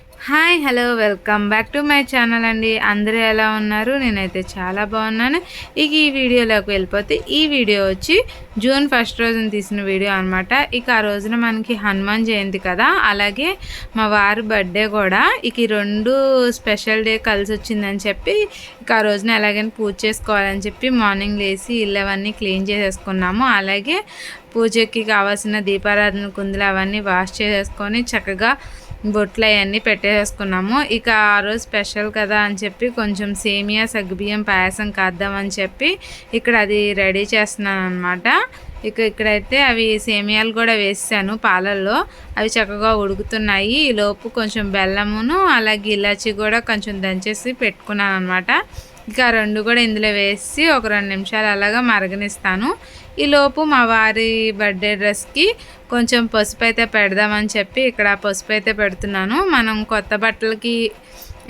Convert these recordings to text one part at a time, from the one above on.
Hi hello welcome back to my channel అండి. అందరూ ఎలా ఉన్నారు? నేనైతే చాలా బాగున్నాను. ఇక ఈ వీడియోలోకి వెళ్ళిపోతే ఈ వీడియో వచ్చి జూన్ 1 రోజున తీసిన వీడియో అనమాట. ఇక ఆ రోజున మనకి హనుమాన్ జయంతి కదా, అలాగే మా వారి బర్త్డే కూడా. ఇక ఈ రెండు స్పెషల్ డే కలిసి వచ్చిందని చెప్పి ఇక ఆ రోజున ఎలాగైనా పూజ చేసుకోవాలని చెప్పి మార్నింగ్ లేసి ఇల్లు అవన్నీ క్లీన్ చేసేసుకున్నాము. అలాగే పూజకి కావాల్సిన దీపారాధన కుందులు అవన్నీ వాష్ చేసేసుకొని చక్కగా బొట్లు అవన్నీ పెట్టేసుకున్నాము. ఇక ఆ రోజు స్పెషల్ కదా అని చెప్పి కొంచెం సేమియా సగ్గుబియ్యం పాయసం కాద్దామని చెప్పి ఇక్కడ అది రెడీ చేస్తున్నాను అనమాట. ఇక్కడైతే అవి సేమియాలు కూడా వేసాను పాలల్లో, అవి చక్కగా ఉడుకుతున్నాయి. ఈ లోపు కొంచెం బెల్లమును అలాగే ఇలాచి కూడా కొంచెం దంచేసి పెట్టుకున్నాను అనమాట. ఇక రెండు కూడా ఇందులో వేసి ఒక 2 నిమిషాలు అలాగా మరగనిస్తాను. ఈలోపు మా వారి బర్త్డే డ్రెస్కి కొంచెం పసుపు అయితే పెడదామని చెప్పి ఇక్కడ పసుపు అయితే పెడుతున్నాను. మనం కొత్త బట్టలకి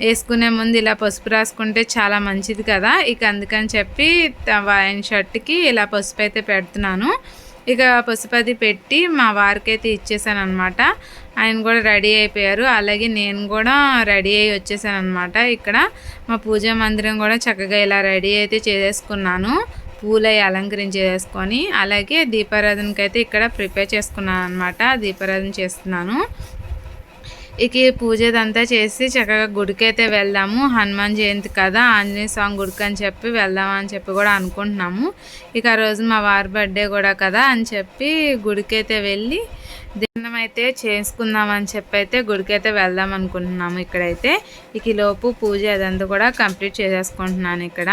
వేసుకునే ముందు ఇలా పసుపు రాసుకుంటే చాలా మంచిది కదా. ఇక అందుకని చెప్పి ఆయన షర్ట్కి ఇలా పసుపు అయితే పెడుతున్నాను. ఇక పసుపు అది పెట్టి మా వారికి అయితే ఇచ్చేసాను అనమాట. ఆయన కూడా రెడీ అయిపోయారు, అలాగే నేను కూడా రెడీ అయ్యి వచ్చేసాను అనమాట. ఇక్కడ మా పూజా మందిరం కూడా చక్కగా ఇలా రెడీ అయితే చేసేసుకున్నాను, పూలై అలంకరించేసుకొని. అలాగే దీపారాధనకి అయితే ఇక్కడ ప్రిపేర్ చేసుకున్నాను అనమాట. దీపారాధన చేస్తున్నాను. ఇక పూజ అంతా చేసి చక్కగా గుడికి అయితే వెళ్దాము. హనుమాన్ జయంతి కదా, ఆంజనేయ స్వామి గుడికి అని చెప్పి వెళ్దాం అని చెప్పి కూడా అనుకుంటున్నాము. ఇక ఆ రోజు మా వారి బర్త్డే కూడా కదా అని చెప్పి గుడికి అయితే వెళ్ళి దినం అయితే చేసుకుందామని చెప్పి అయితే గుడికి అయితే వెళ్దాం అనుకుంటున్నాము. ఇక్కడైతే ఇక లోపు పూజ అదంతా కూడా కంప్లీట్ చేసేసుకుంటున్నాను. ఇక్కడ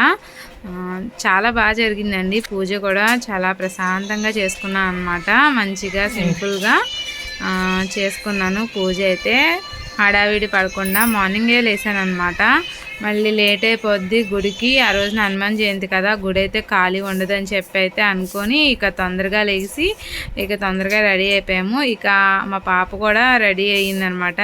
చాలా బాగా జరిగిందండి పూజ కూడా, చాలా ప్రశాంతంగా చేసుకున్నాను అనమాట. మంచిగా సింపుల్గా చేసుకున్నాను పూజ అయితే. హడావిడి పడకుండా మార్నింగే లేసాను అనమాట. మళ్ళీ లేట్ అయిపోద్ది గుడికి, ఆ రోజున హనుమాన్ జయంతి కదా, గుడి అయితే ఖాళీ ఉండదని చెప్పి అయితే అనుకొని ఇక తొందరగా లేచి ఇక తొందరగా రెడీ అయిపోయాము. ఇక మా పాప కూడా రెడీ అయ్యిందనమాట.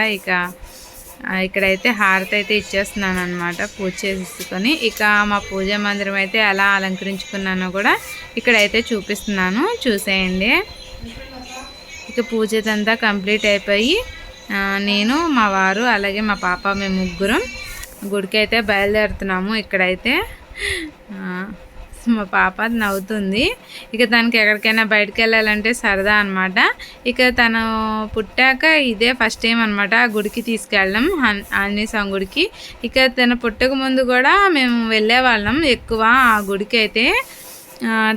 ఇక్కడైతే హారతి అయితే ఇచ్చేస్తున్నాను అనమాట పూజ చేసుకొని. ఇక మా పూజా మందిరం అయితే ఎలా అలంకరించుకున్నానో కూడా ఇక్కడైతే చూపిస్తున్నాను, చూసేయండి. ఇక పూజ అంతా కంప్లీట్ అయిపోయి నేను మా వారు అలాగే మా పాప మేము ముగ్గురం గుడికి అయితే బయలుదేరుతున్నాము. ఇక్కడైతే మా పాప నవ్వుతుంది. ఇక తనకి ఎక్కడికైనా బయటకు వెళ్ళాలంటే సరదా అనమాట. ఇక తను పుట్టాక ఇదే ఫస్ట్ టైం అనమాట గుడికి తీసుకెళ్ళడం, ఆంజనేయ స్వామి గుడికి. ఇక తను పుట్టక ముందు కూడా మేము వెళ్ళేవాళ్ళం ఎక్కువ ఆ గుడికి అయితే.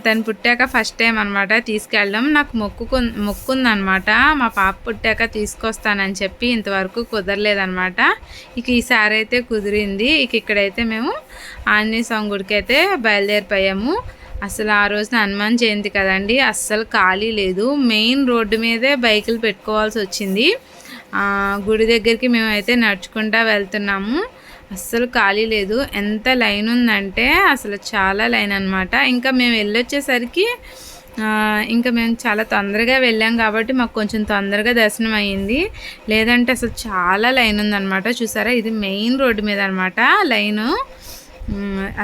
తను పుట్టాక ఫస్ట్ టైం అనమాట తీసుకెళ్ళడం. నాకు మొక్కుందనమాట, మా పాప పుట్టాక తీసుకొస్తానని చెప్పి. ఇంతవరకు కుదరలేదనమాట. ఇక ఈసారి అయితే కుదిరింది. ఇక్కడైతే మేము ఆంజనేయ స్వామి గుడికి అయితే బయలుదేరిపోయాము. అసలు ఆ రోజున హనుమాన్ జయంతి కదండి, అస్సలు ఖాళీ లేదు. మెయిన్ రోడ్డు మీదే బైకులు పెట్టుకోవాల్సి వచ్చింది. గుడి దగ్గరికి మేమైతే నడుచుకుంటూ వెళ్తున్నాము. అస్సలు ఖాళీ లేదు. ఎంత లైన్ ఉందంటే అసలు చాలా లైన్ అనమాట. ఇంకా మేము వెళ్ళొచ్చేసరికి ఇంకా మేము చాలా తొందరగా వెళ్ళాం కాబట్టి మాకు కొంచెం తొందరగా దర్శనం అయ్యింది. లేదంటే అసలు చాలా లైన్ ఉందన్నమాట. చూసారా, ఇది మెయిన్ రోడ్డు మీద అనమాట లైను.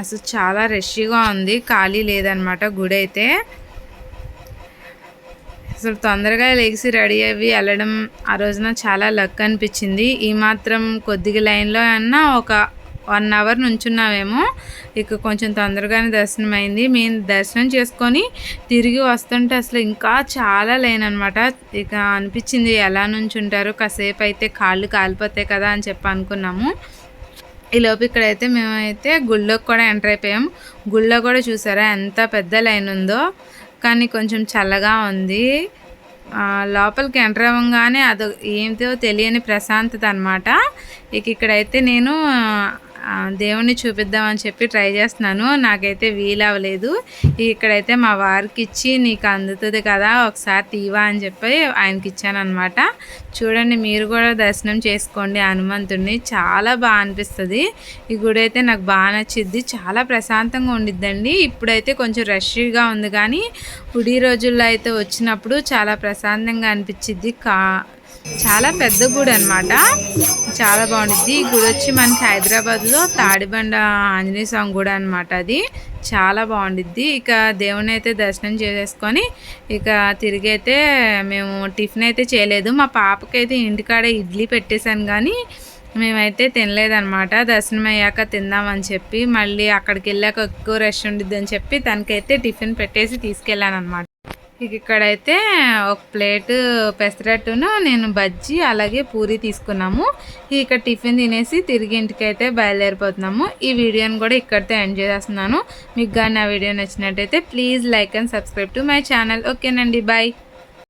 అసలు చాలా రష్గా ఉంది, ఖాళీ లేదనమాట గుడి అయితే. అసలు తొందరగా లేచి రెడీ అయ్యి వెళ్ళడం ఆ రోజున చాలా లక్ అనిపించింది. ఈ మాత్రం కొద్దిగా లైన్లో అన్నా ఒక 1 అవర్ నుంచున్నామేమో. ఇక కొంచెం తొందరగానే దర్శనం అయింది. మేము దర్శనం చేసుకొని తిరిగి వస్తుంటే అసలు ఇంకా చాలా లైన్ అనమాట. ఇక అనిపించింది ఎలా నుంచుంటారు, కాసేపు అయితే కాళ్ళు కాలిపోతాయి కదా అని చెప్పి అనుకున్నాము. ఈలోపు ఇక్కడైతే మేమైతే గుళ్ళోకి కూడా ఎంటర్ అయిపోయాం. గుళ్ళో కూడా చూసారా ఎంత పెద్ద లైన్ ఉందో, కానీ కొంచెం చల్లగా ఉంది. లోపలికి ఎంటర్ అవ్వగానే అది ఏంటో తెలియని ప్రశాంతత అనమాట. ఇక్కడైతే నేను దేవుణ్ణి చూపిద్దామని చెప్పి ట్రై చేస్తున్నాను, నాకైతే వీలవ్వలేదు. ఇక్కడైతే మా వారికి ఇచ్చి నీకు అందుతుంది కదా ఒకసారి తీవా అని చెప్పి ఆయనకి ఇచ్చాను అనమాట. చూడండి, మీరు కూడా దర్శనం చేసుకోండి హనుమంతుడిని, చాలా బాగా అనిపిస్తుంది. ఈ గుడి అయితే నాకు బాగా నచ్చిద్ది, చాలా ప్రశాంతంగా ఉండిద్దండి. ఇప్పుడైతే కొంచెం రష్గా ఉంది, కానీ గుడి రోజుల్లో అయితే వచ్చినప్పుడు చాలా ప్రశాంతంగా అనిపించిద్ది. చాలా పెద్ద గుడి అనమాట, చాలా బాగుండిద్ది. ఈ గుడి వచ్చి మనకి హైదరాబాద్లో తాడిబండ ఆంజనేయ స్వామి గుడి అనమాట. అది చాలా బాగుండిద్ది. ఇక దేవుని అయితే దర్శనం చేసేసుకొని ఇక తిరిగి అయితే మేము టిఫిన్ అయితే చేయలేదు. మా పాపకైతే ఇంటికాడ ఇడ్లీ పెట్టేశాను, కానీ మేమైతే తినలేదనమాట. దర్శనం అయ్యాక తిందామని చెప్పి మళ్ళీ అక్కడికి వెళ్ళాక ఎక్కువ రష్ ఉండిద్దని చెప్పి తనకైతే టిఫిన్ పెట్టేసి తీసుకెళ్ళానమాట. ఇక్కడైతే ఒక ప్లేటు పెసరట్టును నేను బజ్జీ అలాగే పూరి తీసుకున్నాము. ఇక్కడ టిఫిన్ తినేసి తిరిగి ఇంటికైతే బయలుదేరిపోతున్నాము. ఈ వీడియోని కూడా ఇక్కడితో ఎండ్ చేస్తున్నాను. మీకు కానీ నా వీడియో నచ్చినట్టయితే please like and subscribe to my channel. ఓకేనండి, బాయ్.